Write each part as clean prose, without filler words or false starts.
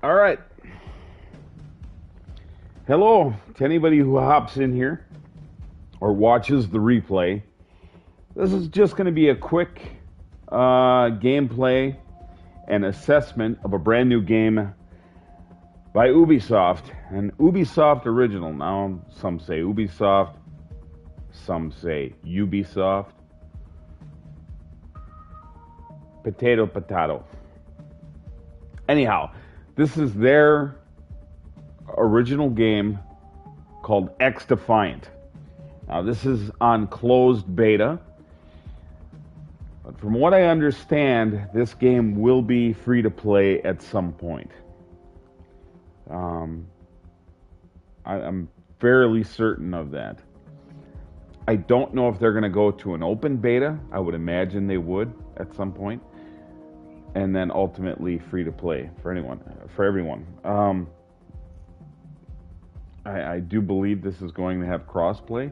All right. Hello to anybody who hops in here or watches the replay. This is just going to be a quick gameplay and assessment of a brand new game by Ubisoft, an Ubisoft original. Now, some say Ubisoft, some say Ubisoft. Potato, potato. Anyhow, this is their original game called XDEFIANT. Now, this is on closed beta. But from what I understand, this game will be free to play at some point. I'm fairly certain of that. I don't know if they're going to go to an open beta. I would imagine they would at some point. And then ultimately free to play for everyone. I do believe this is going to have crossplay.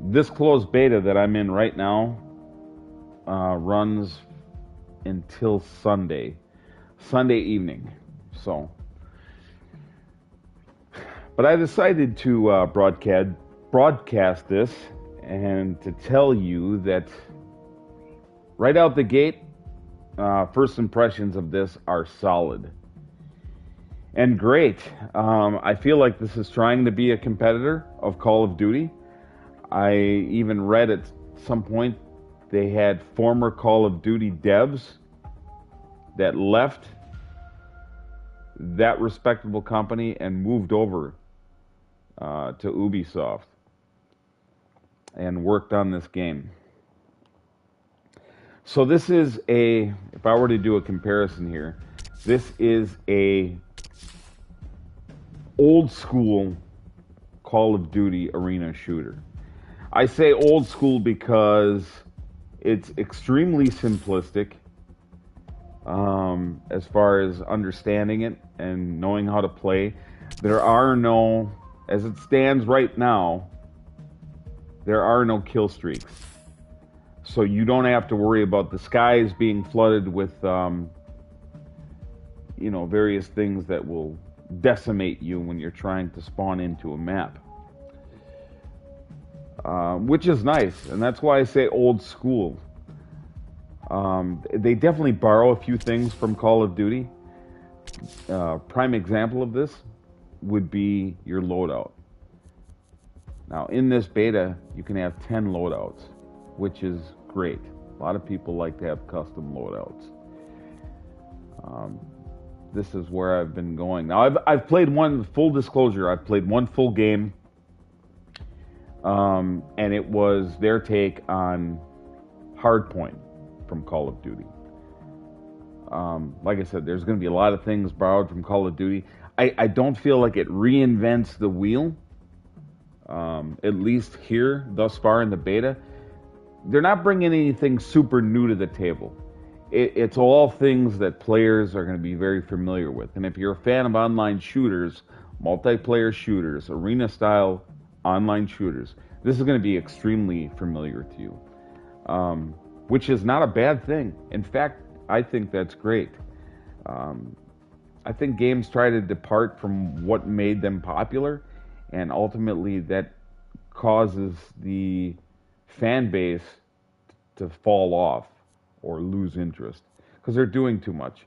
This closed beta that I'm in right now runs until Sunday evening. So, but I decided to broadcast this and to tell you that right out the gate, first impressions of this are solid and great. I feel like this is trying to be a competitor of Call of Duty. I even read at some point they had former Call of Duty devs that left that respectable company and moved over to Ubisoft and worked on this game. So this is if I were to do a comparison here, this is a old school Call of Duty arena shooter. I say old school because it's extremely simplistic as far as understanding it and knowing how to play. There are no, as it stands right now, there are no kill streaks. So you don't have to worry about the skies being flooded with, various things that will decimate you when you're trying to spawn into a map. Which is nice, and that's why I say old school. They definitely borrow a few things from Call of Duty. Prime example of this would be your loadout. Now, in this beta, you can have 10 loadouts, which is great. A lot of people like to have custom loadouts. This is where I've been going. Now, I've played full disclosure, I've played one full game, and it was their take on Hardpoint from Call of Duty. Like I said, there's going to be a lot of things borrowed from Call of Duty. I don't feel like it reinvents the wheel, at least here, thus far in the beta. They're not bringing anything super new to the table. It's all things that players are going to be very familiar with. And if you're a fan of online shooters, multiplayer shooters, arena-style online shooters, this is going to be extremely familiar to you, which is not a bad thing. In fact, I think that's great. I think games try to depart from what made them popular, and ultimately that causes the fan base to fall off or lose interest because they're doing too much.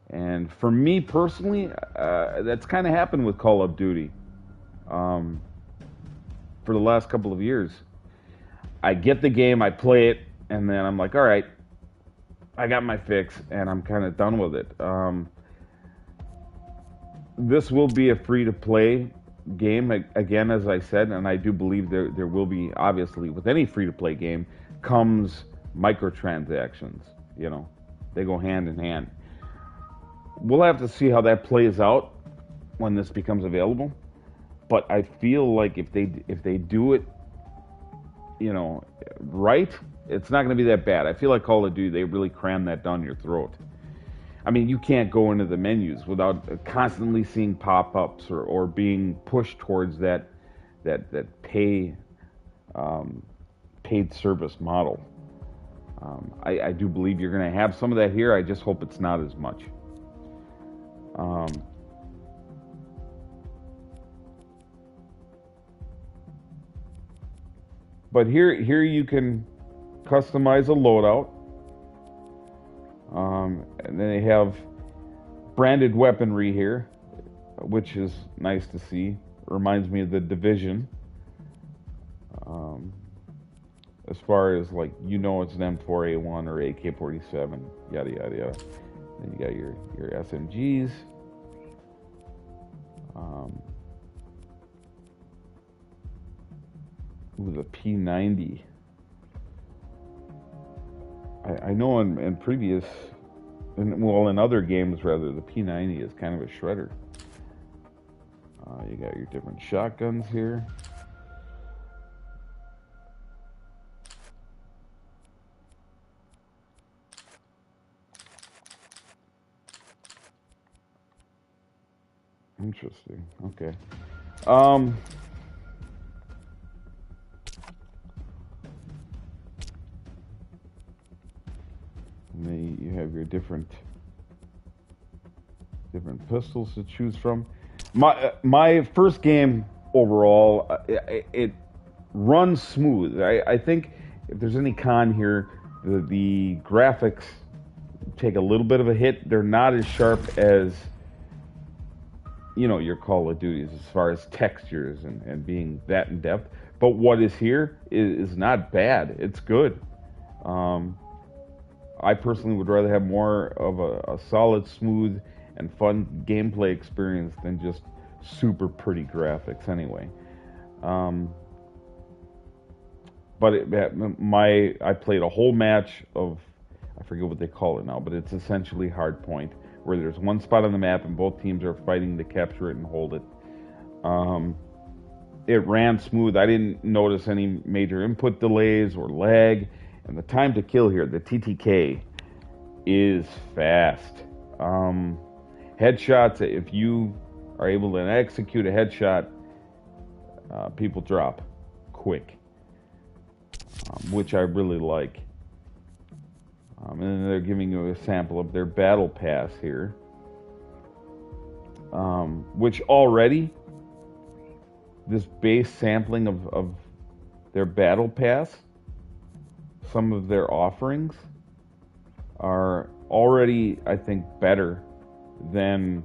And for me personally, that's kind of happened with Call of Duty for the last couple of years. I get the game, I play it, and then I'm like, all right, I got my fix, and I'm kind of done with it. This will be a free-to-play game, again, as I said, and I do believe there will be, obviously, with any free-to-play game, comes microtransactions. They go hand in hand. We'll have to see how that plays out when this becomes available, but I feel like if they do it, right, it's not going to be that bad. I feel like Call of Duty, they really cram that down your throat. I mean, you can't go into the menus without constantly seeing pop-ups or being pushed towards that paid service model. I do believe you're going to have some of that here. I just hope it's not as much. But here you can customize a loadout. And then they have branded weaponry here, which is nice to see. Reminds me of the Division. As far as like, you know, it's an M4A1 or AK-47, yada yada yada. Then you got your SMGs. Ooh, the P90. I know in previous, in other games rather, the P90 is kind of a shredder. You got your different shotguns here. Interesting. Okay. And then you have your different pistols to choose from. My first game overall, it runs smooth. I think if there's any con here, the graphics take a little bit of a hit. They're not as sharp as, you know, your Call of Duties as far as textures and being that in depth. But what is here is not bad. It's good. I personally would rather have more of a solid, smooth, and fun gameplay experience than just super pretty graphics anyway. But I played a whole match of, I forget what they call it now, but it's essentially hardpoint, where there's one spot on the map and both teams are fighting to capture it and hold it. It ran smooth. I didn't notice any major input delays or lag. And the time to kill here, the TTK, is fast. Headshots, if you are able to execute a headshot, people drop quick, which I really like. And then they're giving you a sample of their battle pass here, which already, this base sampling of their battle pass, some of their offerings are already, I think, better than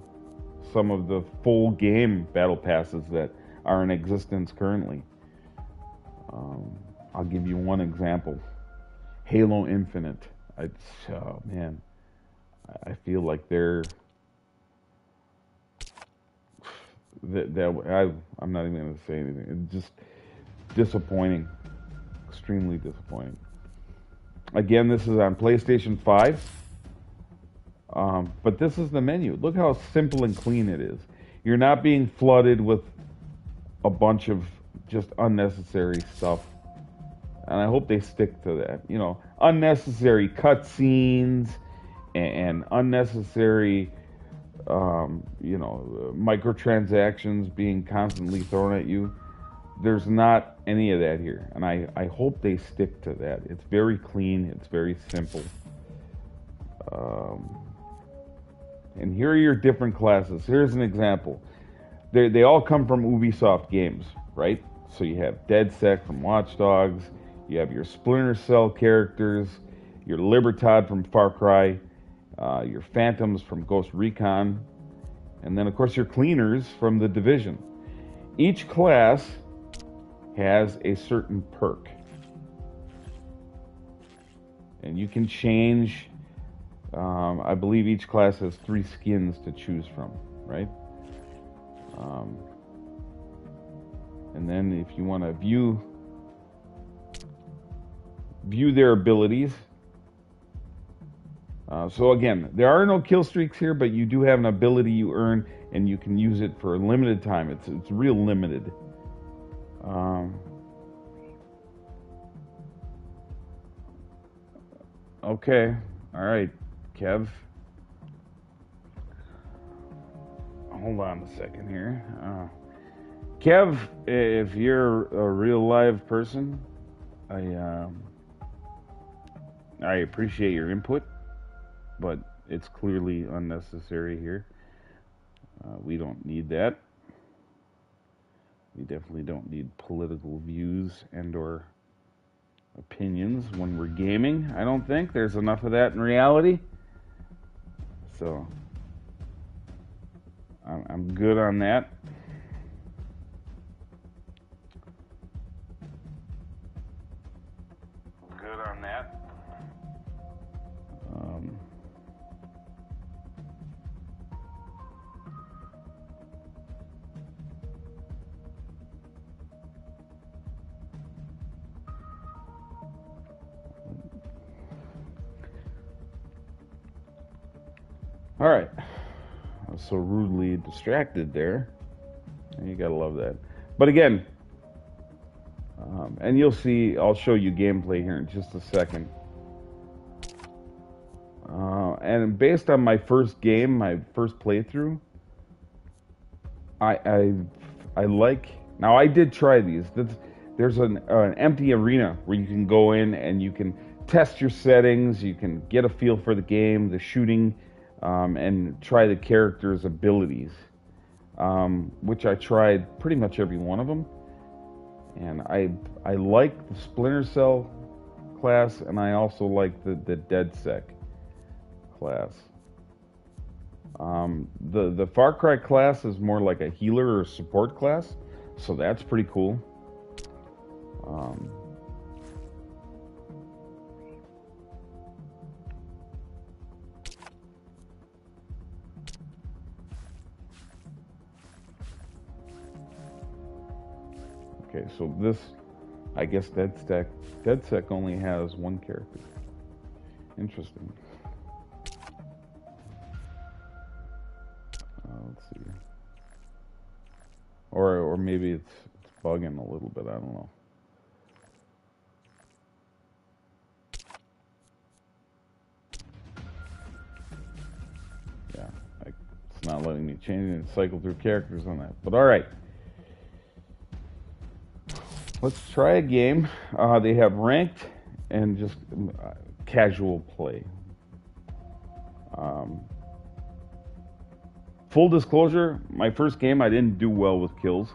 some of the full game battle passes that are in existence currently. I'll give you one example. Halo Infinite. Oh man, I feel like I'm not even going to say anything. It's just disappointing, extremely disappointing. Again, this is on PlayStation 5, but this is the menu. Look how simple and clean it is. You're not being flooded with a bunch of just unnecessary stuff, and I hope they stick to that. You know, unnecessary cutscenes and unnecessary, microtransactions being constantly thrown at you. There's not any of that here, and I hope they stick to that. It's very clean, it's very simple. And here are your different classes. Here's an example. They all come from Ubisoft games, right? So you have DedSec from Watch Dogs, you have your Splinter Cell characters, your Libertad from Far Cry, your Phantoms from Ghost Recon, and then of course your Cleaners from The Division. Each class has a certain perk, and you can change. I believe each class has 3 skins to choose from, right? And then if you want to view their abilities. So again, there are no kill streaks here, but you do have an ability you earn, and you can use it for a limited time. It's real limited. Okay, all right, Kev. Hold on a second here. Kev, if you're a real live person, I appreciate your input, but it's clearly unnecessary here. We don't need that. We definitely don't need political views and or opinions when we're gaming. I don't think there's enough of that in reality. So I'm good on that. Good on that. All right. I was so rudely distracted there. You gotta love that. But again, and you'll see, I'll show you gameplay here in just a second. And based on my first game, my first playthrough, I like. Now I did try these. There's an empty arena where you can go in and you can test your settings. You can get a feel for the game, the shooting, and try the character's abilities, which I tried pretty much every one of them. And I like the Splinter Cell class, and I also like the DedSec class. The Far Cry class is more like a healer or support class, so that's pretty cool. Okay, so this, I guess DedSec only has one character. Interesting. Let's see. Or maybe it's bugging a little bit, I don't know. Yeah, it's not letting me change and cycle through characters on that. But all right. Let's try a game. They have ranked and just casual play. Full disclosure, my first game I didn't do well with kills.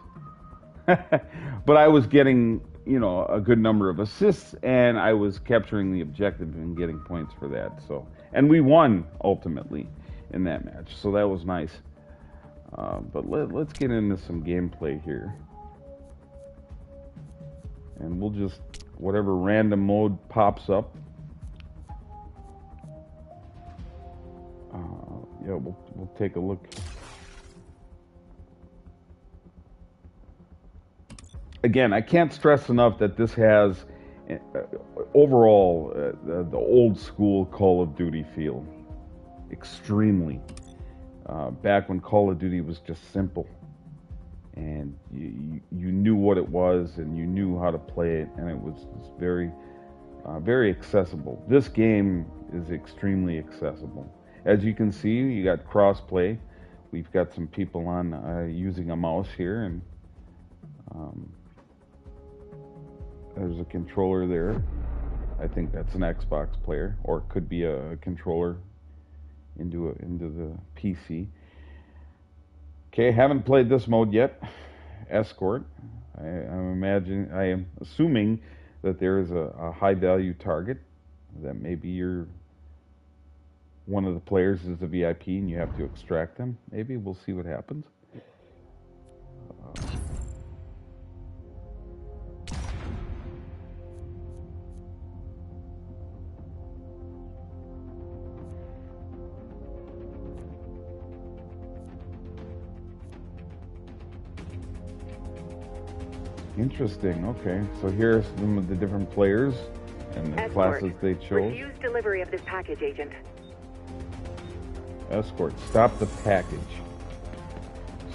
But I was getting, a good number of assists, and I was capturing the objective and getting points for that. So, and we won ultimately in that match, so that was nice. But let's get into some gameplay here. And we'll just, whatever random mode pops up. Yeah, we'll take a look. Again, I can't stress enough that this has, overall, the old school Call of Duty feel. Extremely. Back when Call of Duty was just simple. And you knew what it was, and you knew how to play it, and it was very, very accessible. This game is extremely accessible. As you can see, you got cross-play. We've got some people on using a mouse here, and there's a controller there. I think that's an Xbox player, or it could be a controller into the PC. Okay, haven't played this mode yet. Escort. I am assuming that there is a high value target, that maybe one of the players is a VIP and you have to extract them. Maybe we'll see what happens. Interesting. Okay, so here's some of the different players and the classes they chose. Refuse delivery of this package, Agent. Escort. Stop the package.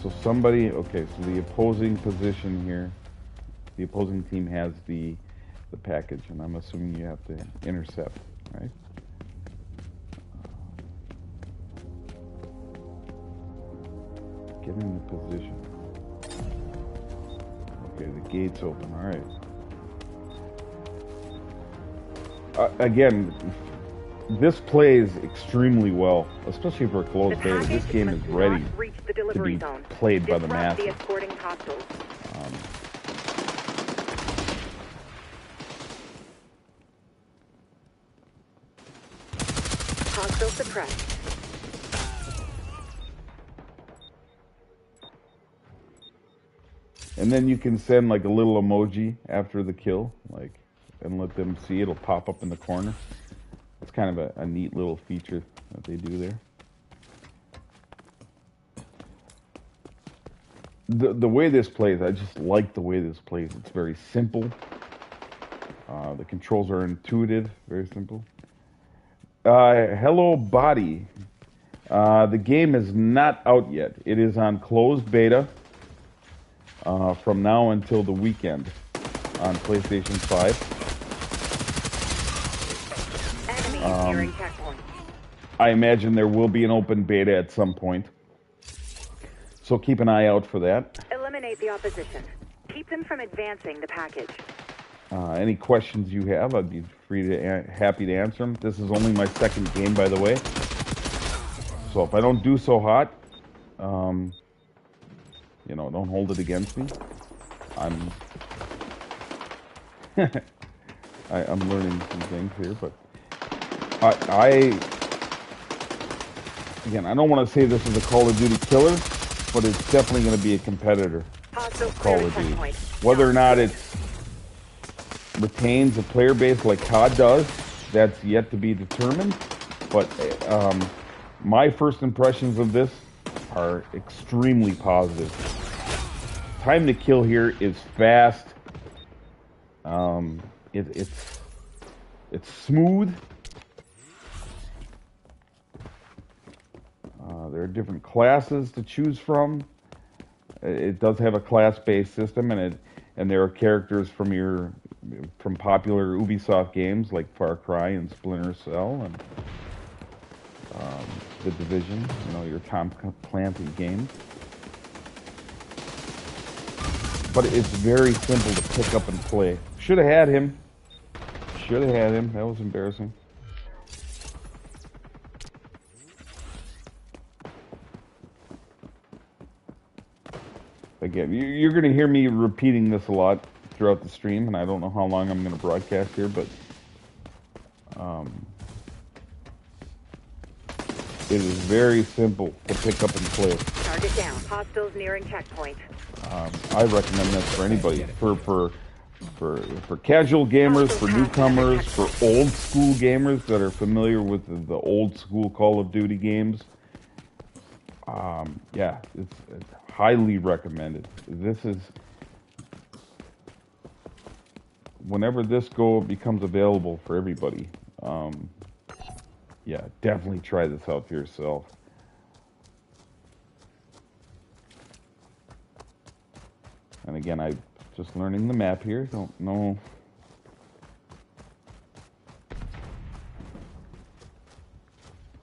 So somebody. Okay, so the opposing position here. The opposing team has the package, and I'm assuming you have to intercept, right? Get in the position. Okay, the gate's open. All right. Again, this plays extremely well, especially for a The closed beta. package This game is must ready not reach the to delivery be zone. played by the Disrupt the masses. escorting hostiles. Hostile suppressed. And then you can send like a little emoji after the kill, like, and let them see it'll pop up in the corner. It's kind of a neat little feature that they do there. The way this plays, I just like the way this plays. It's very simple. The controls are intuitive, very simple. Hello, Body. The game is not out yet. It is on closed beta from now until the weekend on PlayStation 5. Enemies nearing checkpoint. I imagine there will be an open beta at some point. So keep an eye out for that. Eliminate the opposition. Keep them from advancing the package. Any questions you have, I'd be happy to answer them. This is only my second game, by the way. So if I don't do so hot, you know, don't hold it against me. I'm I'm learning some things here, but again, I don't want to say this is a Call of Duty killer, but it's definitely going to be a competitor of Call of Duty. Whether or not it retains a player base like COD does, that's yet to be determined. But my first impressions of this are extremely positive. Time to kill here is fast. It's smooth. There are different classes to choose from. It does have a class-based system, and there are characters from popular Ubisoft games like Far Cry and Splinter Cell and The Division. You know, your Tom Clancy games. But it's very simple to pick up and play. Should have had him. Should have had him. That was embarrassing. Again, you're going to hear me repeating this a lot throughout the stream, and I don't know how long I'm going to broadcast here, but it is very simple to pick up and play. Target down. Hostiles nearing checkpoint. I recommend this for anybody, for casual gamers, for newcomers, for old school gamers that are familiar with the old school Call of Duty games. Yeah, it's highly recommended. This is, whenever this becomes available for everybody, yeah, definitely try this out for yourself. And again, I'm just learning the map here. Don't know.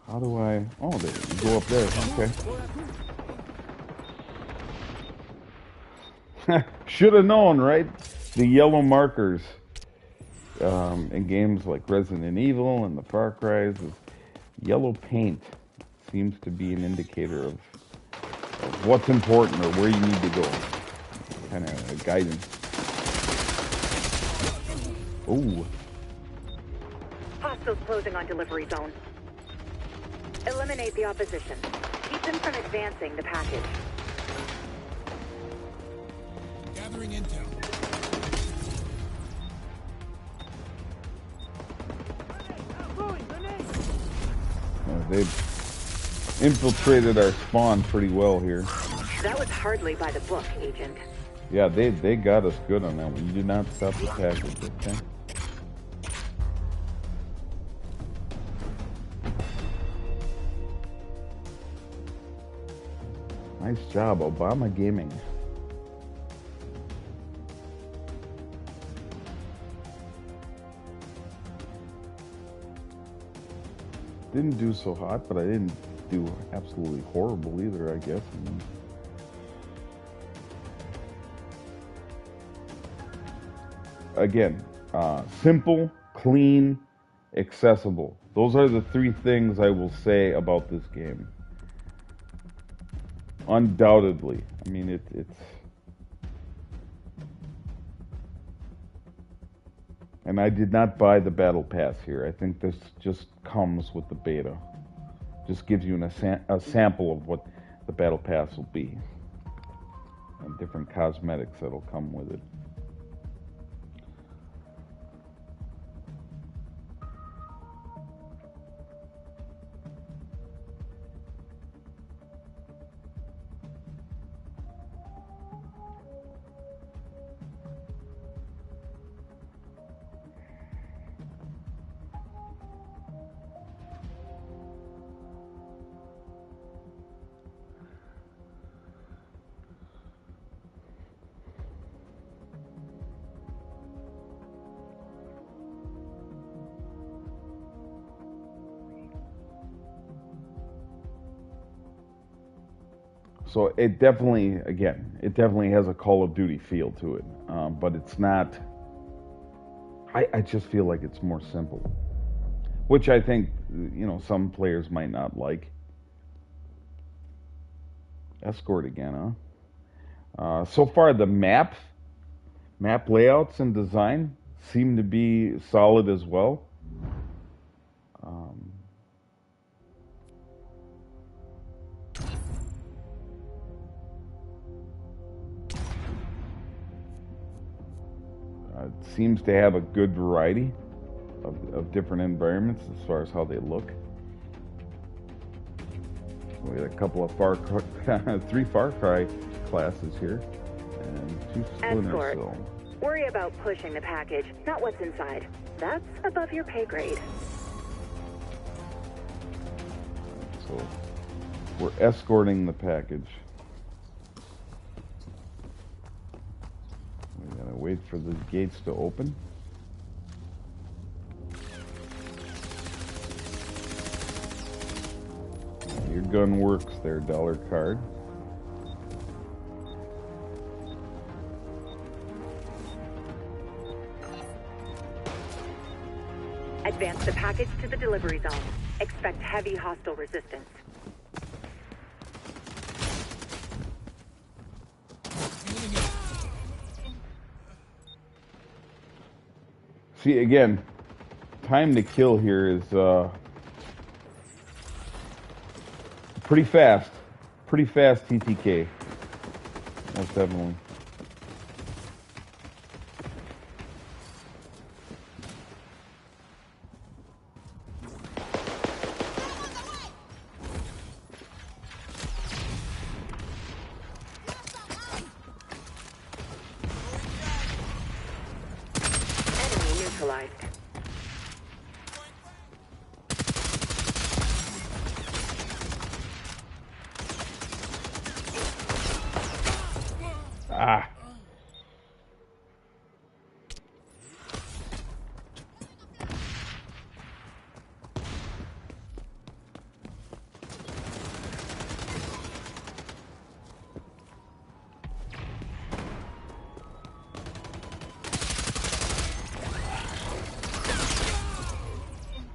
How do I? Oh, there you go up there. Okay. Should have known, right? The yellow markers in games like Resident Evil and the Far Cries, yellow paint seems to be an indicator of what's important or where you need to go. Kind of guidance. Oh. Hostiles closing on delivery zone. Eliminate the opposition. Keep them from advancing the package. Gathering intel. They've infiltrated our spawn pretty well here. That was hardly by the book, Agent. Yeah, they got us good on that one. You did not stop the package, okay? Nice job, Obama Gaming. Didn't do so hot, but I didn't do absolutely horrible either, I guess. Again, simple, clean, accessible. Those are the three things I will say about this game. Undoubtedly. I mean, it's... And I did not buy the Battle Pass here. I think this just comes with the beta. Just gives you a sample of what the Battle Pass will be. And different cosmetics that'll come with it. So it definitely, again, it definitely has a Call of Duty feel to it, but it's not. I just feel like it's more simple, which I think, you know, some players might not like. Escort again, huh? So far, the map layouts and design seem to be solid as well. It seems to have a good variety of different environments as far as how they look. We got a couple of three Far Cry classes here, and two Splinter Cell. Worry about pushing the package, not what's inside. That's above your pay grade. So we're escorting the package. We gotta wait for the gates to open. Your gun works there, dollar card. Advance the package to the delivery zone. Expect heavy hostile resistance. See, again, time to kill here is pretty fast. Pretty fast TTK. Most definitely. Enemy neutralized. Ah.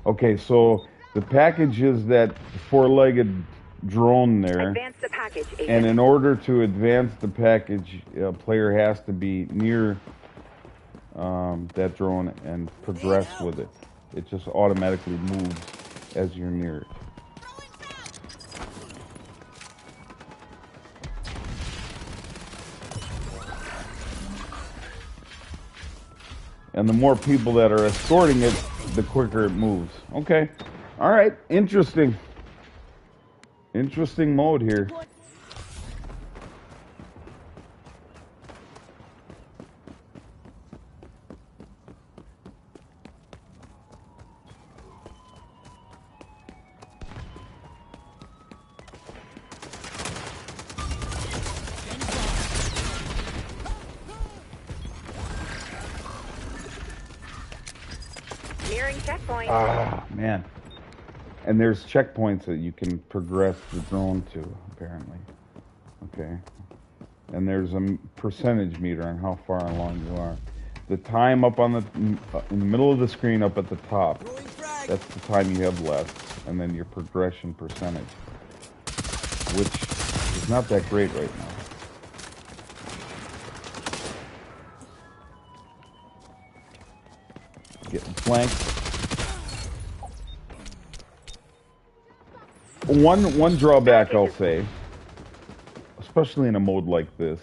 Okay, so the package is that four-legged drone there. Advance the package, agent. And in order to advance the package, a player has to be near that drone and progress with it. It just automatically moves as you're near it. And the more people that are escorting it, the quicker it moves. Okay. All right. Interesting. Interesting mode here. Nearing checkpoint. Ah, man. And there's checkpoints that you can progress the drone to, apparently. Okay. And there's a percentage meter on how far along you are. the time up on the in the middle of the screen up at the top. Throwing frag. That's the time you have left, and then your progression percentage, which is not that great right now. Getting flanked. One drawback I'll say, especially in a mode like this,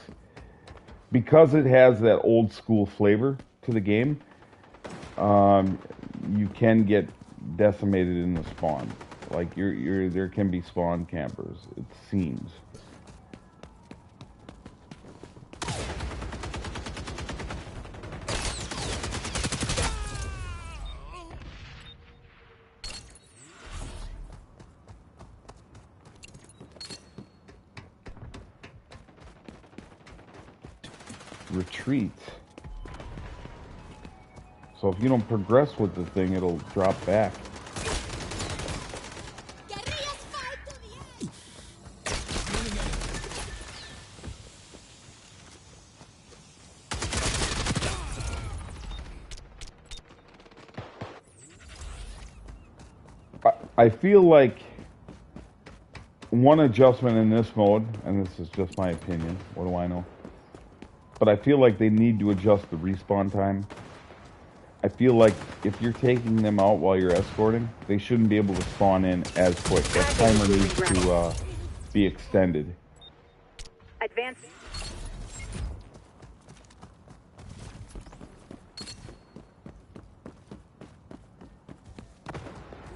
because it has that old school flavor to the game, you can get decimated in the spawn. Like there can be spawn campers, it seems. Retreat. So if you don't progress with the thing, it'll drop back. Guerrillas fight to the end. I feel like one adjustment in this mode, and this is just my opinion, what do I know? But I feel like they need to adjust the respawn time. I feel like if you're taking them out while you're escorting, they shouldn't be able to spawn in as quick. That timer needs to be extended. Advance.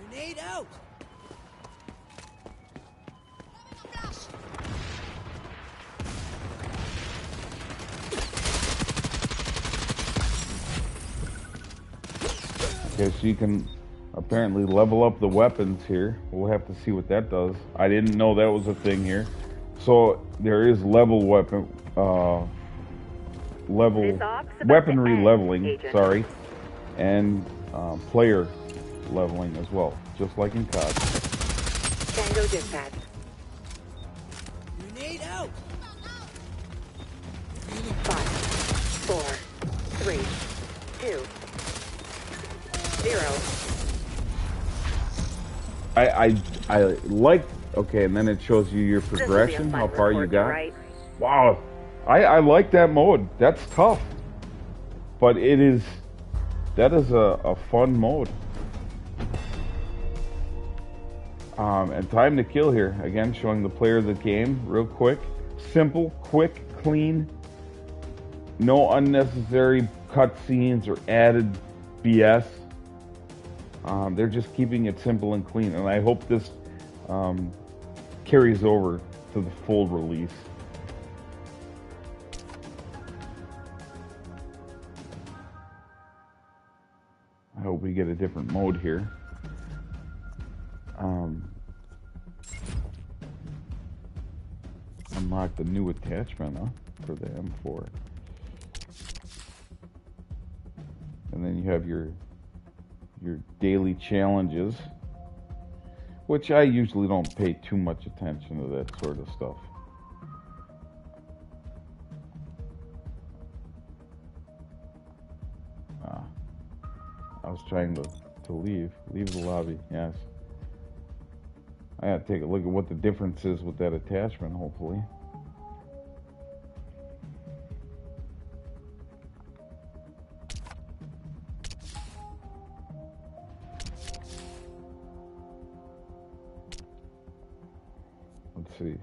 Grenade out. Okay, so you can apparently level up the weapons here. We'll have to see what that does. I didn't know that was a thing here. So there is level weaponry leveling, agent. sorry, and player leveling as well, just like in COD. Tango dispatch. Grenade out. 5, 4, 3, 2, 0. I like, okay, and then it shows you your progression, how far you got. Right. Wow, I like that mode. That's tough, but that is a fun mode. And time to kill here, again, showing the player of the game real quick. Simple, quick, clean, no unnecessary cutscenes or added BS. They're just keeping it simple and clean, and I hope this carries over to the full release. I hope we get a different mode here. Unlock the new attachment, for the M4. And then you have your daily challenges, which I usually don't pay too much attention to that sort of stuff. I was trying to leave the lobby, yes. I gotta take a look at what the difference is with that attachment, hopefully. Let's see.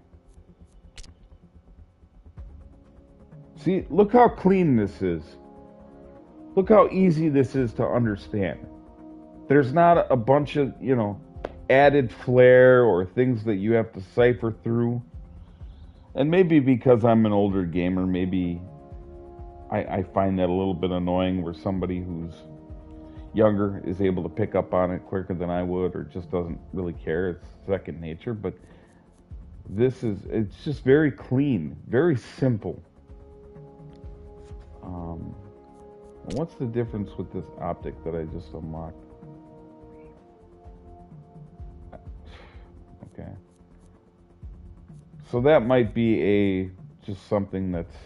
See, look how clean this is. Look how easy this is to understand. There's not a bunch of, added flair or things that you have to cipher through. And maybe because I'm an older gamer, maybe I find that a little bit annoying, where somebody who's younger is able to pick up on it quicker than I would, or just doesn't really care. It's second nature. But it's just very clean, very simple. What's the difference with this optic that I just unlocked? Okay. So that might be just something that's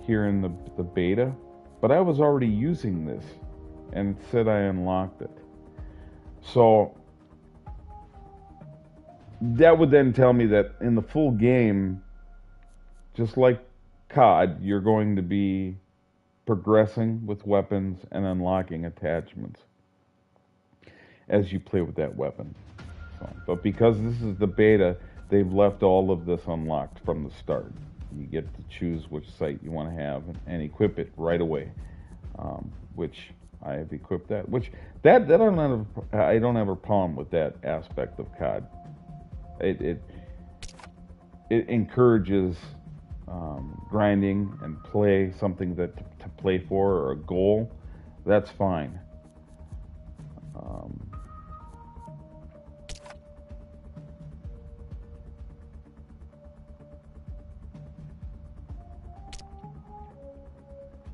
here in the beta. But I was already using this, and it said I unlocked it. So that would then tell me that in the full game, just like COD, you're going to be progressing with weapons and unlocking attachments as you play with that weapon. So, but because this is the beta, they've left all of this unlocked from the start. You get to choose which site you want to have and equip it right away, which I have equipped that. Which that I don't have a problem with that aspect of COD. It encourages grinding and play, something that to play for, or a goal. That's fine.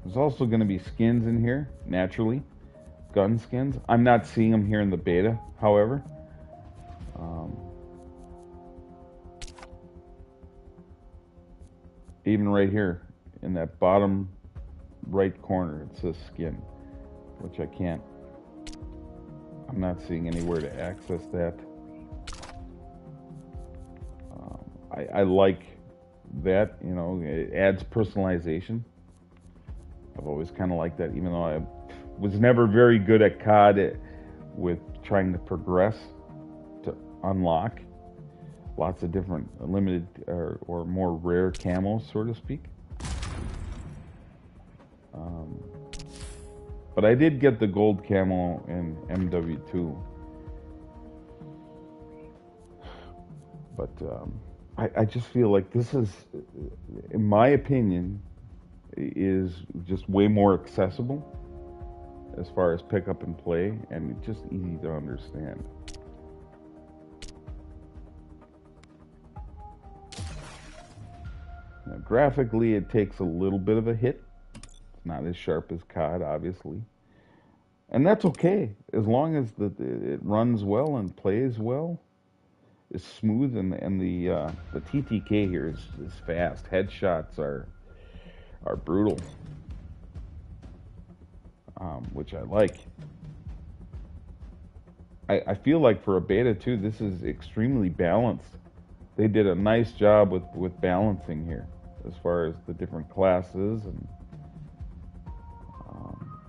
There's also going to be skins in here, naturally. Gun skins. I'm not seeing them here in the beta, however. Even right here, in that bottom right corner, it says skin, which I can't. I'm not seeing anywhere to access that. I like that, you know, it adds personalization. I've always kind of liked that, even though I was never very good at COD with trying to progress to unlock lots of different limited or more rare camos, so to speak. But I did get the gold camo in MW2. But I just feel like this is, in my opinion, is just way more accessible as far as pick up and play, and just easy to understand. Now, graphically, it takes a little bit of a hit. It's not as sharp as COD, obviously, and that's okay as long as it runs well and plays well. It's smooth, and the TTK here is fast. Headshots are brutal, which I like. I feel like for a beta too, this is extremely balanced. They did a nice job with balancing here as far as the different classes, and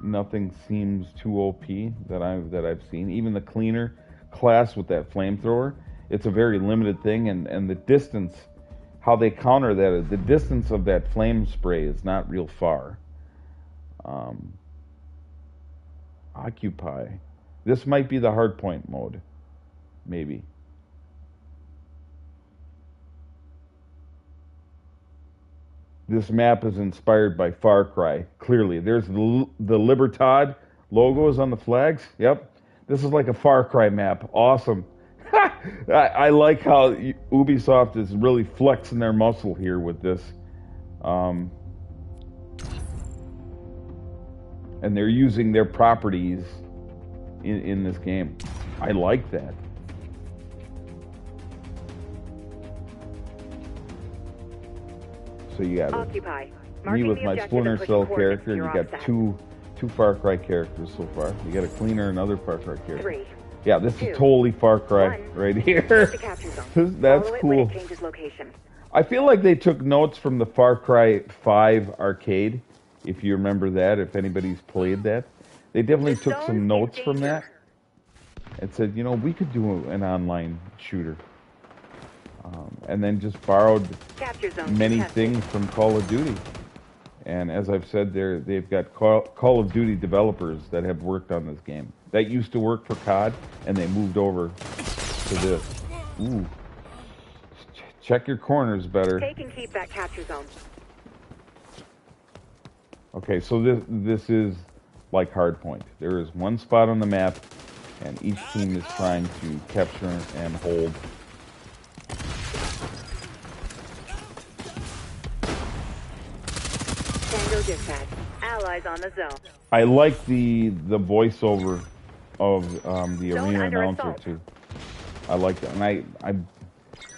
nothing seems too OP that I've seen. Even the cleaner class with that flamethrower, it's a very limited thing, and the distance, how they counter that, the distance of that flame spray is not real far. Occupy. This might be the hardpoint mode, maybe. This map is inspired by Far Cry. Clearly, there's the Libertad logos on the flags. Yep, this is like a Far Cry map. Awesome. I like how Ubisoft is really flexing their muscle here with this. And they're using their properties in this game. I like that. So you got Occupy. me with my Splinter Cell character, and you got two Far Cry characters so far. You got a cleaner, another Far Cry character. 3. Yeah, this is totally Far Cry right here. That's cool. I feel like they took notes from the Far Cry 5 arcade, if you remember that, if anybody's played that. They definitely took some notes from that and said, you know, we could do an online shooter. And then just borrowed many things from Call of Duty. And as I've said, they've got Call of Duty developers that have worked on this game. That used to work for COD, and they moved over to this. Ooh. Check your corners better. Take and keep that capture zone. Okay, so this is like Hardpoint. There is one spot on the map, and each team is trying to capture and hold. Tango dispatch. Allies on the zone. I like the voiceover of the arena announcer too. I like that, and I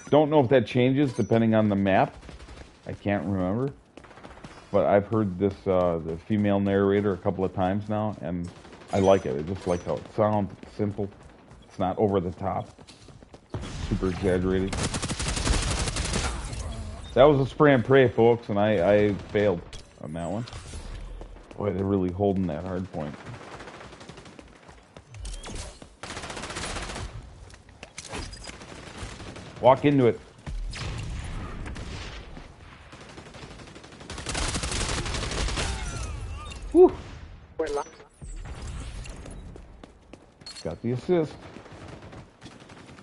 don't know if that changes depending on the map. I can't remember. but I've heard this the female narrator a couple of times now, and I like it. I just like how it sounds. It's simple. It's not over the top, super exaggerated. That was a spray and pray, folks, and I failed on that one. Boy, they're really holding that hard point. Walk into it. Whew. We're locked. Got the assist.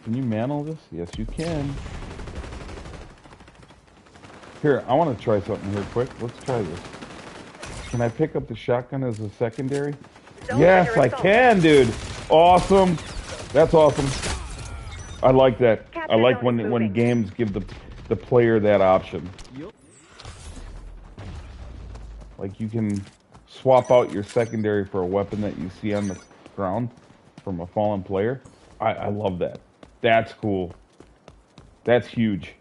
Can you mantle this? Yes, you can. Here, I want to try something here quick. Let's try this. Can I pick up the shotgun as a secondary? Yes, I can, dude. Awesome. That's awesome. I like that. I like when games give the player that option. Like you can swap out your secondary for a weapon that you see on the ground from a fallen player. I love that. That's cool. That's huge.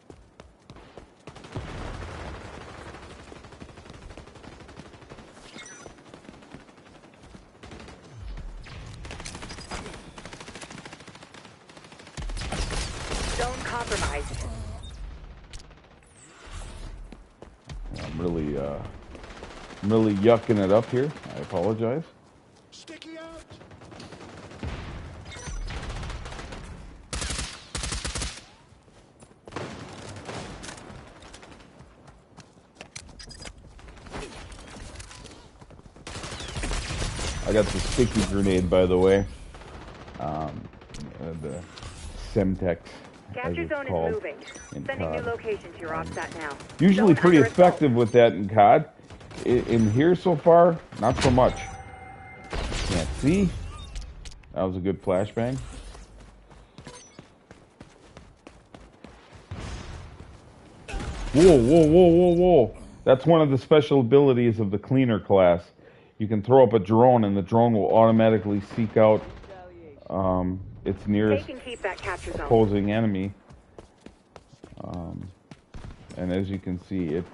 Zone compromised. I'm really yucking it up here. I apologize. Sticky out. I got the sticky grenade, by the way. The Semtex, as Capture it's zone is called moving. in Sending new COD. location to your OPSAT now. Usually Zone pretty under effective with that in COD. In here so far, not so much. Can't see. That was a good flashbang. Whoa, whoa, whoa, whoa, whoa. That's one of the special abilities of the cleaner class. You can throw up a drone and the drone will automatically seek out its nearest Take and keep that capture zone. opposing enemy. And as you can see, it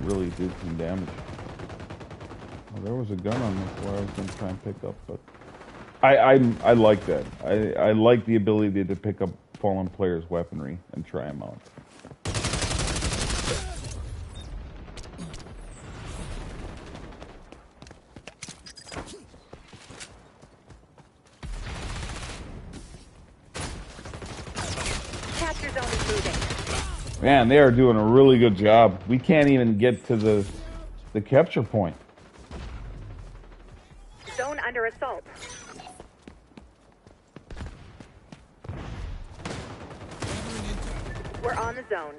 really did some damage. Well, there was a gun on this where I was going to try and pick up, but I like that. I like the ability to pick up fallen players' weaponry and try them out. Capture zone is moving. Man, they are doing a really good job. We can't even get to the capture point. Zone under assault. We're on the zone.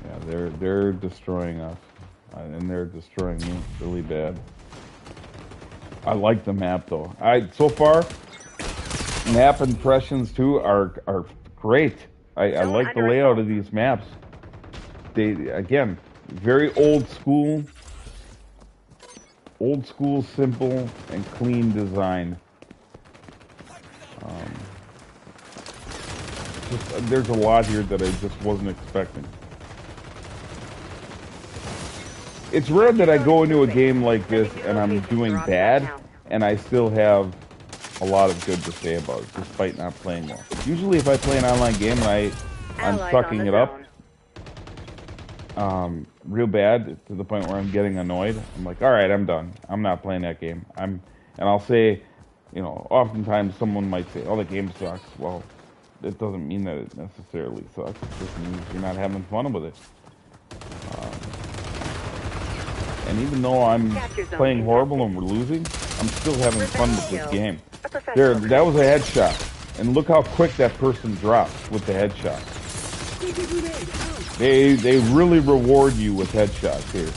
Yeah, they're destroying us, and they're destroying me really bad. I like the map though. So far, map impressions too are great. I like the layout of these maps. They again very old school, simple and clean design. There's a lot here that I just wasn't expecting. It's rare that I go into a game like this and I'm doing bad, and I still have a lot of good to say about it, despite not playing well. Usually if I play an online game and I'm sucking it up real bad to the point where I'm getting annoyed, I'm like, all right, I'm done. I'm not playing that game. And I'll say, you know, oftentimes someone might say, oh, the game sucks. Well, it doesn't mean that it necessarily sucks. It just means you're not having fun with it. And even though I'm playing horrible and we're losing, I'm still having fun with this game. That was a headshot. And look how quick that person dropped with the headshot. They really reward you with headshots here.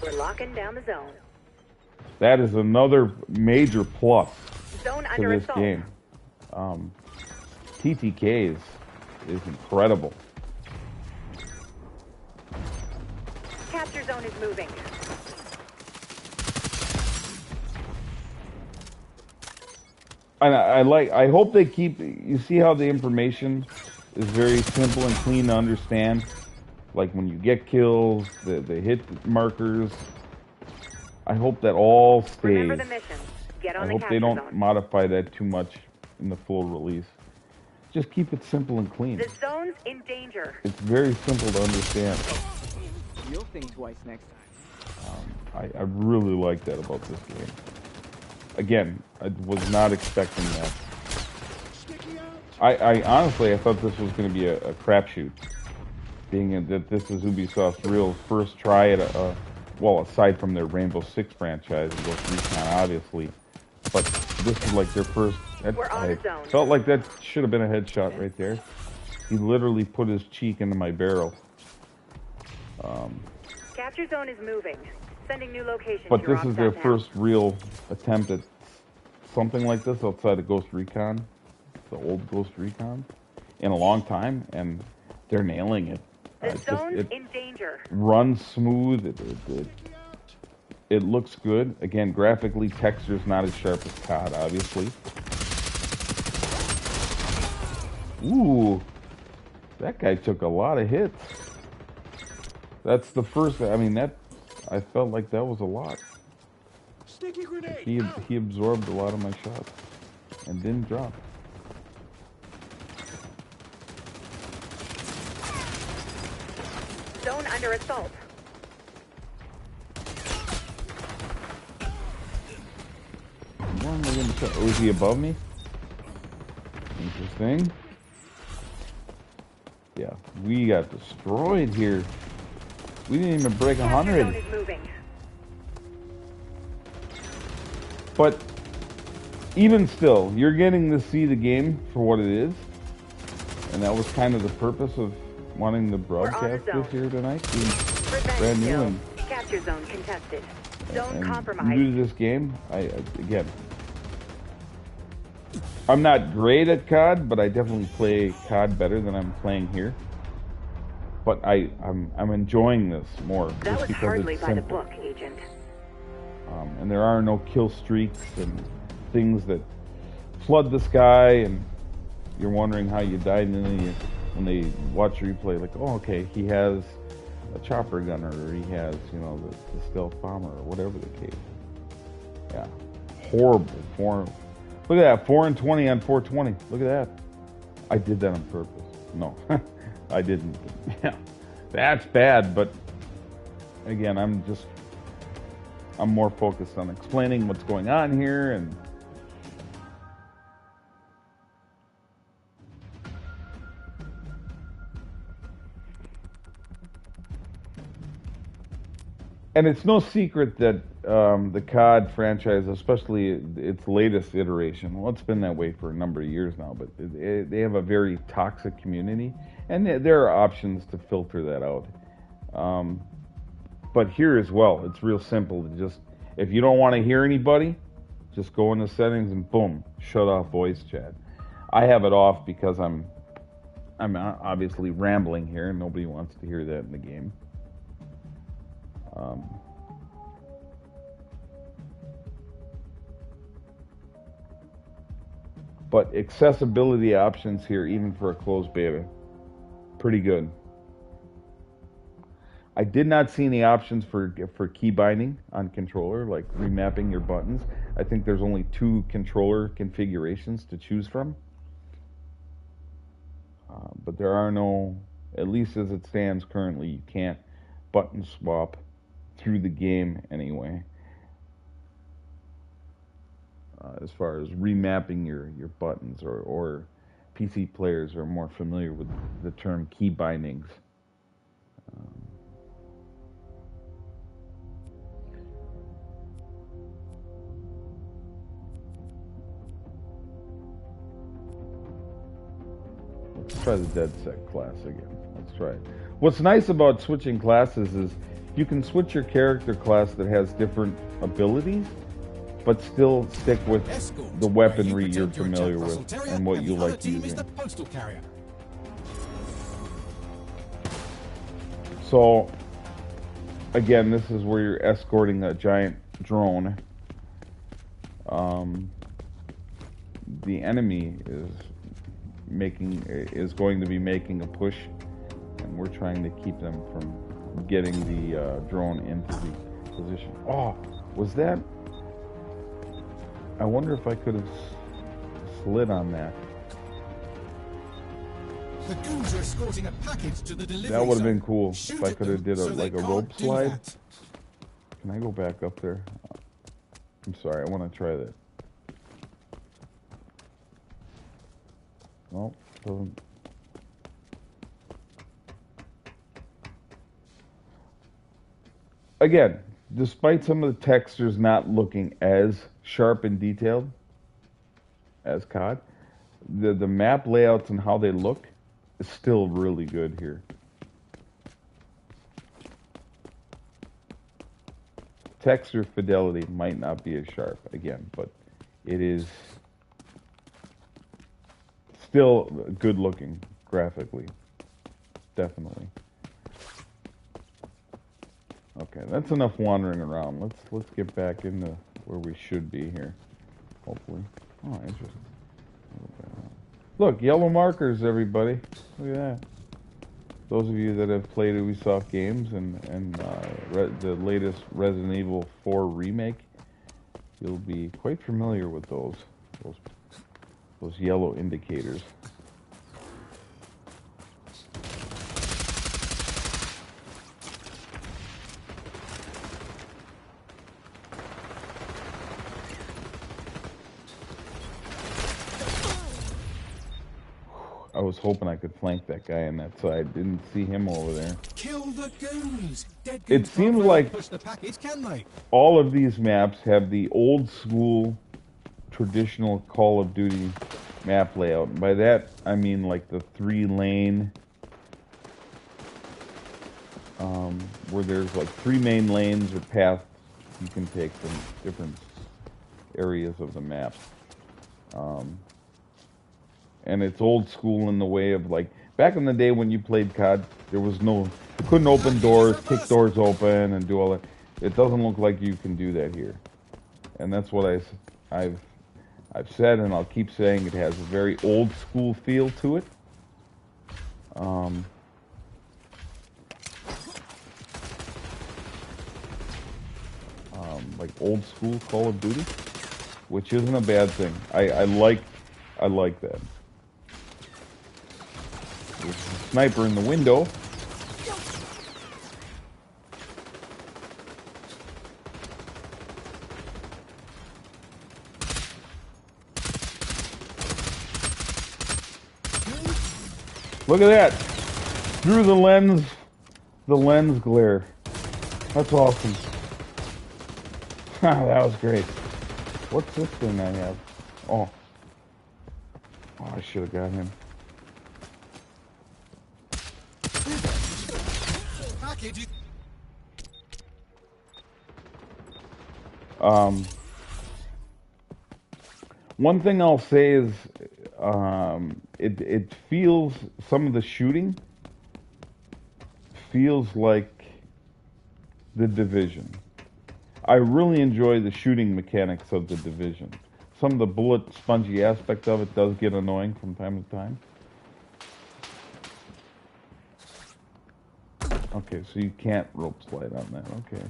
We're locking down the zone. That is another major plus Zone to under this assault. game. TTK is incredible. Capture zone is moving. And I hope they keep. You see how the information is very simple and clean to understand. Like when you get kills, the hit markers. I hope that all stays. Remember the mission. Get on I the hope they capture don't zone. modify that too much in the full release. Just keep it simple and clean. The zone's in danger. It's very simple to understand. You'll think twice next time. I really like that about this game. Again, I was not expecting that. I honestly, I thought this was going to be a crapshoot. Being that this is Ubisoft's real first try at well, aside from their Rainbow Six franchise, Ghost Recon obviously, but this is like their first. We're on I the zone. felt like that should have been a headshot right there. He literally put his cheek into my barrel. Capture zone is moving. Sending new location But to your this is their OPSAT first real attempt at something like this outside of Ghost Recon, the old Ghost Recon, in a long time, and they're nailing it. The zone's in danger. Runs smooth. It looks good. Again, graphically, texture's not as sharp as COD, obviously. Ooh, that guy took a lot of hits. That's the first. I mean, I felt like that was a lot. Sticky grenade. He absorbed a lot of my shots and didn't drop. Zone under assault. Why am I getting shot? Oh, is he above me? Interesting. Yeah, we got destroyed here. We didn't even break Capture zone 100. is moving. But even still, you're getting to see the game for what it is. And that was kind of the purpose of wanting to broadcast zone. this here tonight. Being Revenge brand new kill. and Capture zone contested. Zone compromised. new to this game. Again, I'm not great at COD, but I definitely play COD better than I'm playing here. But I'm enjoying this more That just was because hardly it's by the simple. book, Agent. And there are no kill streaks and things that flood the sky, and you're wondering how you died, and then when they watch replay, like, oh, okay, he has a chopper gunner, or he has, you know, the stealth bomber, or whatever the case. Yeah, horrible. Look at that, 4 and 20 on 420. Look at that. I did that on purpose. No, I didn't. Yeah, that's bad. But again, I'm more focused on explaining what's going on here, and it's no secret that the COD franchise, especially its latest iteration, well, it's been that way for a number of years now, but they have a very toxic community, and there are options to filter that out. But here as well, it's real simple to just, if you don't want to hear anybody, just go into settings and boom, shut off voice chat. I have it off because I'm obviously rambling here, and nobody wants to hear that in the game. But accessibility options here, even for a closed beta, pretty good. I did not see any options for key binding on controller, like remapping your buttons. I think there's only 2 controller configurations to choose from. But there are no, at least as it stands currently, you can't button swap through the game anyway. As far as remapping your buttons, or PC players are more familiar with the term key bindings. Let's try the DedSec class again. Let's try it. What's nice about switching classes is you can switch your character class that has different abilities, but still stick with the weaponry you're familiar with and what you like using. So, again, this is where you're escorting a giant drone. the enemy is going to be making a push, and we're trying to keep them from getting the drone into the position. Oh, was that? I wonder if I could have slid on that. The goons are escorting a package to the delivery That would have been zone. cool Shoot if I at could have them did so a they like a can't rope do slide. that. Can I go back up there? I'm sorry, I want to try that. Nope, doesn't. Again, despite some of the textures not looking as sharp and detailed as COD, the map layouts and how they look is still really good here. Texture fidelity might not be as sharp again, but it is still good looking graphically. Definitely. Okay, that's enough wandering around. Let's get back into where we should be here. Hopefully. Oh, interesting. Look, yellow markers, everybody. Look at that. Those of you that have played Ubisoft games and the latest Resident Evil 4 remake, you'll be quite familiar with those yellow indicators. I was hoping I could flank that guy on that side. Didn't see him over there. Kill the goons. Dead It goons seems can't like push the package, can they? all of these maps have the old school traditional Call of Duty map layout. And by that I mean like the 3-lane where there's like 3 main lanes or paths you can take from different areas of the map. And it's old school in the way of like back in the day when you played COD, there was no, you couldn't open doors, kick doors open, and do all that. It doesn't look like you can do that here, and that's what I've said, and I'll keep saying. It has a very old school feel to it. Like old school Call of Duty, which isn't a bad thing. I like that. There's a sniper in the window. Look at that. Through the lens glare. That's awesome. That was great. What's this thing I have? Oh, I should have got him. One thing I'll say is, it feels, some of the shooting feels like The Division. I really enjoy the shooting mechanics of The Division. Some of the bullet spongy aspect of it does get annoying from time to time. Okay, so you can't rope slide on that, okay.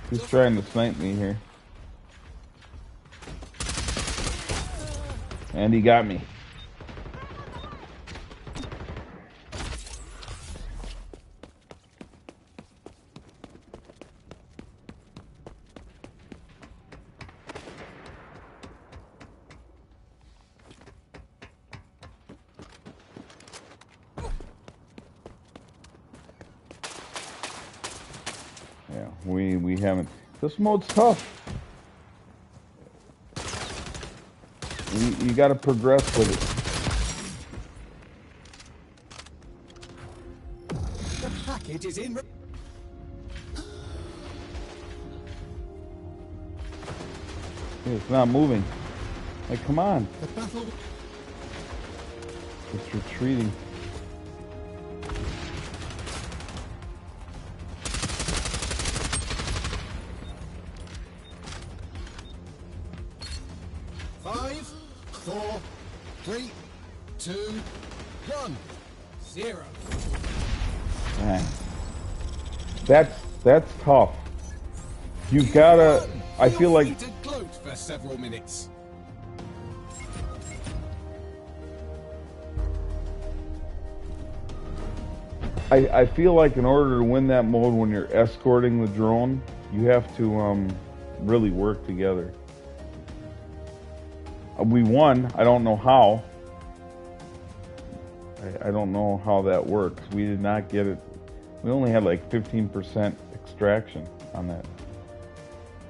He's trying to snipe me here. And he got me. Yeah, we haven't. This mode's tough. You got to progress with it. The package is in. It's not moving. Like, come on. The battle. It's retreating. Five, 4, 3, 2, 1, 0. Man. That's tough. You gotta. I feel like. Feel free to gloat for several minutes. I feel like in order to win that mode when you're escorting the drone, you have to really work together. We won. I don't know how. I don't know how that works. We did not get it. We only had like 15% extraction on that.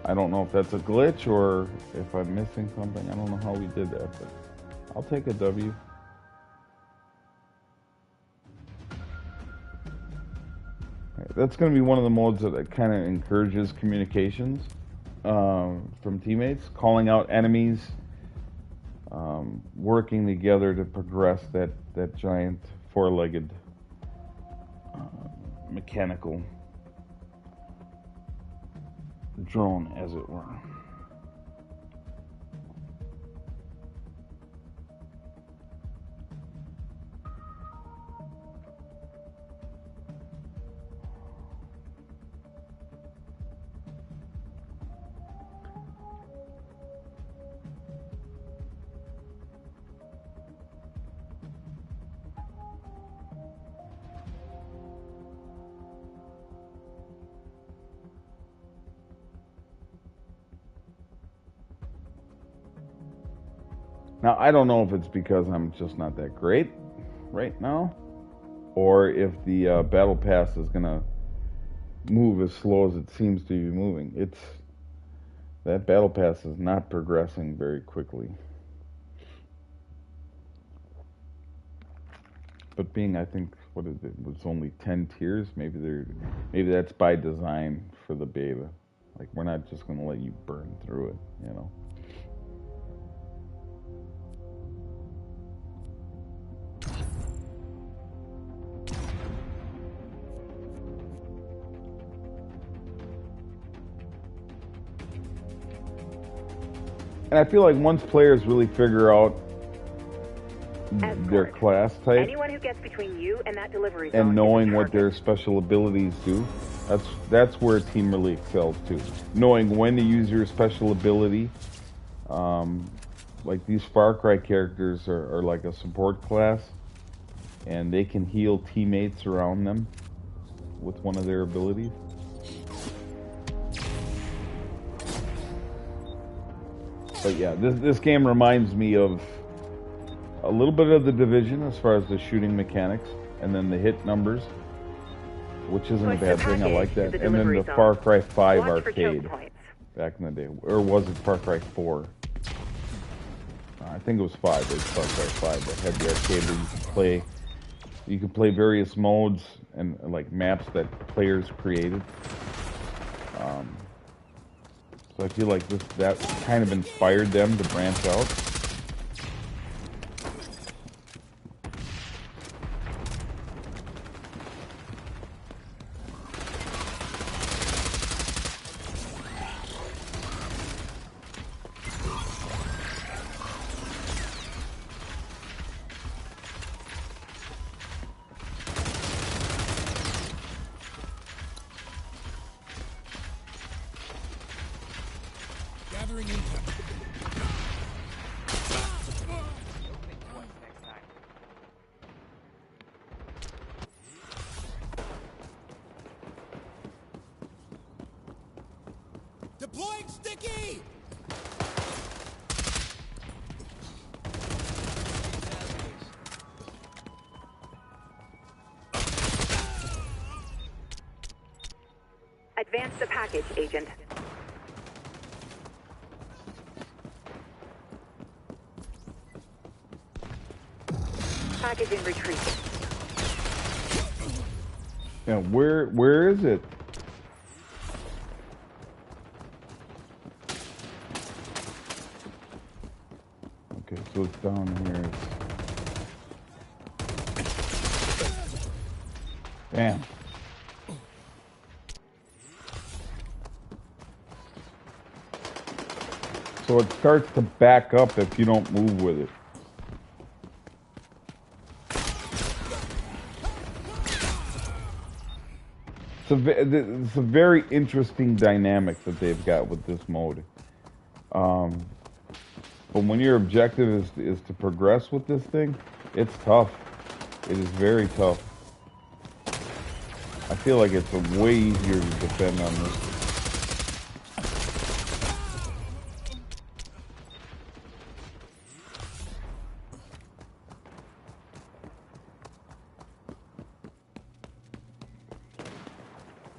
I don't know if that's a glitch or if I'm missing something. I don't know how we did that, but I'll take a W. That's going to be one of the modes that kind of encourages communications from teammates, calling out enemies, working together to progress that giant four-legged mechanical drone, as it were. Now, I don't know if it's because I'm just not that great right now, or if the battle pass is gonna move as slow as it seems to be moving. That battle pass is not progressing very quickly. But being, I think, what is it? It was only 10 tiers. Maybe that's by design for the beta. Like, we're not just gonna let you burn through it, you know. And I feel like once players really figure out their class type Anyone who gets between you and that delivery zone and knowing is a what their target. special abilities do, that's where a team really excels too. Knowing when to use your special ability. Like these Far Cry characters are like a support class, and they can heal teammates around them with one of their abilities. But yeah, this game reminds me of a little bit of The Division as far as the shooting mechanics, and then the hit numbers, which isn't a Push the bad thing. I like package that. to the And then delivery the zone. Far Cry 5 Watch for choke arcade points. back in the day, or was it Far Cry 4? I think it was 5. It was Far Cry 5 that had the arcade where you could play various modes and like maps that players created. So I feel like that kind of inspired them to branch out. Gathering intel. Deploying sticky! Advance the package, Agent. Package in retreat. Yeah, where is it? Okay, so it's down here. Damn. So it starts to back up if you don't move with it. It's a very interesting dynamic that they've got with this mode. But when your objective is to progress with this thing, it's tough. It is very tough. I feel like it's way easier to defend on this.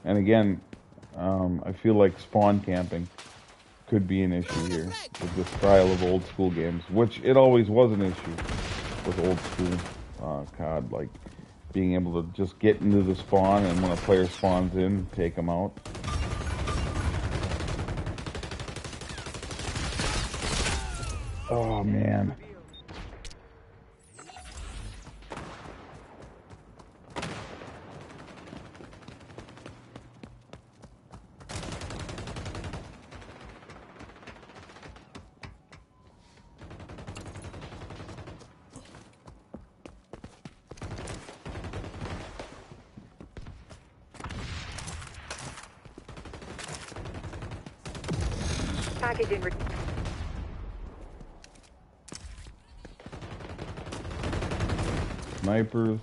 And again, I feel like spawn camping could be an issue here with the style of old school games, which it always was an issue with old school COD, like being able to just get into the spawn and when a player spawns in, take them out. Oh man. Packaging. Snipers.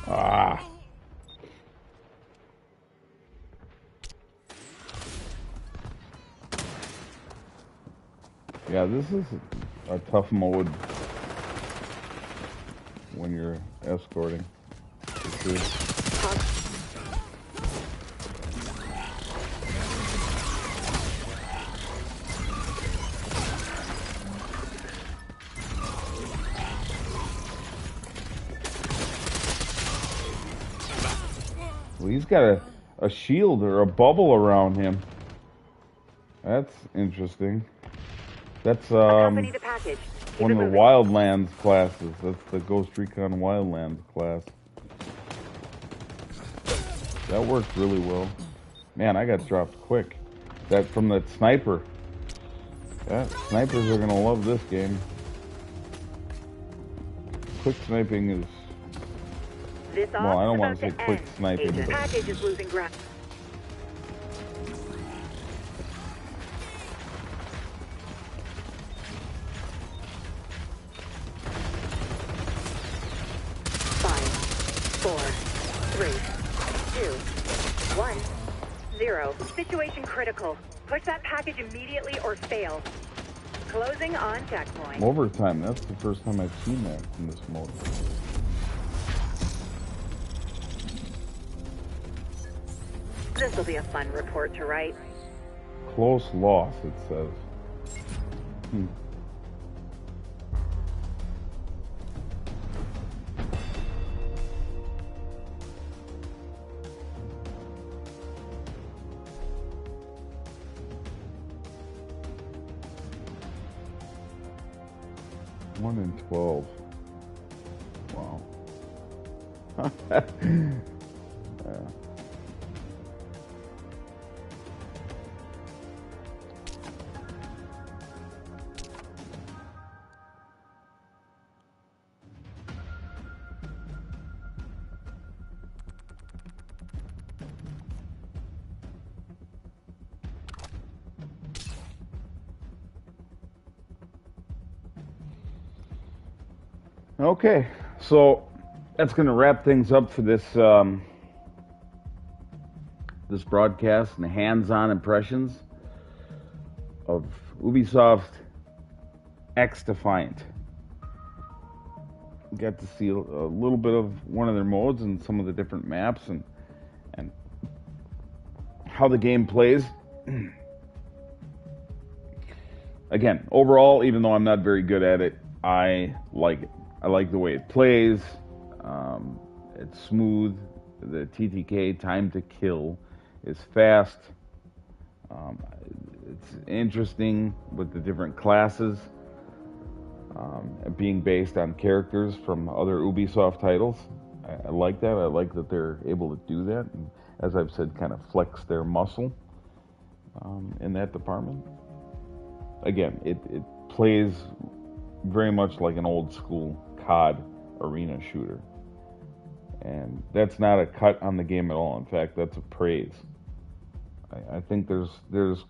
Ah. Yeah, this is a tough mode when you're escorting. For sure. Well, he's got a shield or a bubble around him. That's interesting. That's Accompany the package. Keep one it of the moving. Wildlands classes. That's the Ghost Recon Wildlands class. That worked really well. Man, I got dropped quick. That from that sniper. Yeah, snipers are gonna love this game. Quick sniping is, This well, I don't ops want to about say quick end. sniping, The but package is losing ground. Five, four, three, two, one, zero. Situation critical. Push that package immediately or fail. Closing on checkpoint. overtime. That's the first time I've seen that in this mode. This will be a fun report to write. Close loss, it says. One in 12. Wow. Yeah. Okay, so that's going to wrap things up for this this broadcast and hands-on impressions of Ubisoft XDEFIANT. Got to see a little bit of one of their modes and some of the different maps and how the game plays. Again, overall, even though I'm not very good at it, I like it. I like the way it plays. It's smooth. The TTK, time to kill, is fast. It's interesting with the different classes being based on characters from other Ubisoft titles. I like that. I like that they're able to do that, and as I've said, kind of flex their muscle in that department. Again, it plays very much like an old school COD arena shooter, and that's not a cut on the game at all. In fact, that's a praise. I think there's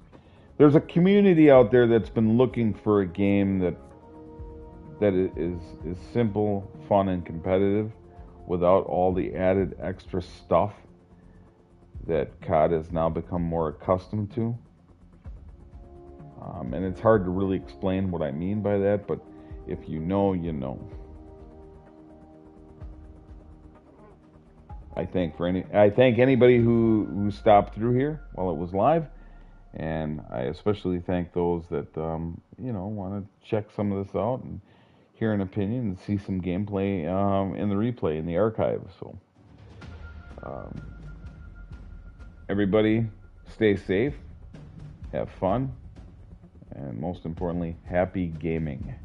a community out there that's been looking for a game that is simple, fun, and competitive without all the added extra stuff that COD has now become more accustomed to. And it's hard to really explain what I mean by that, but if you know, you know. I thank anybody who stopped through here while it was live, and I especially thank those that want to check some of this out and hear an opinion and see some gameplay in the replay in the archive. So everybody, stay safe, have fun, and most importantly, happy gaming.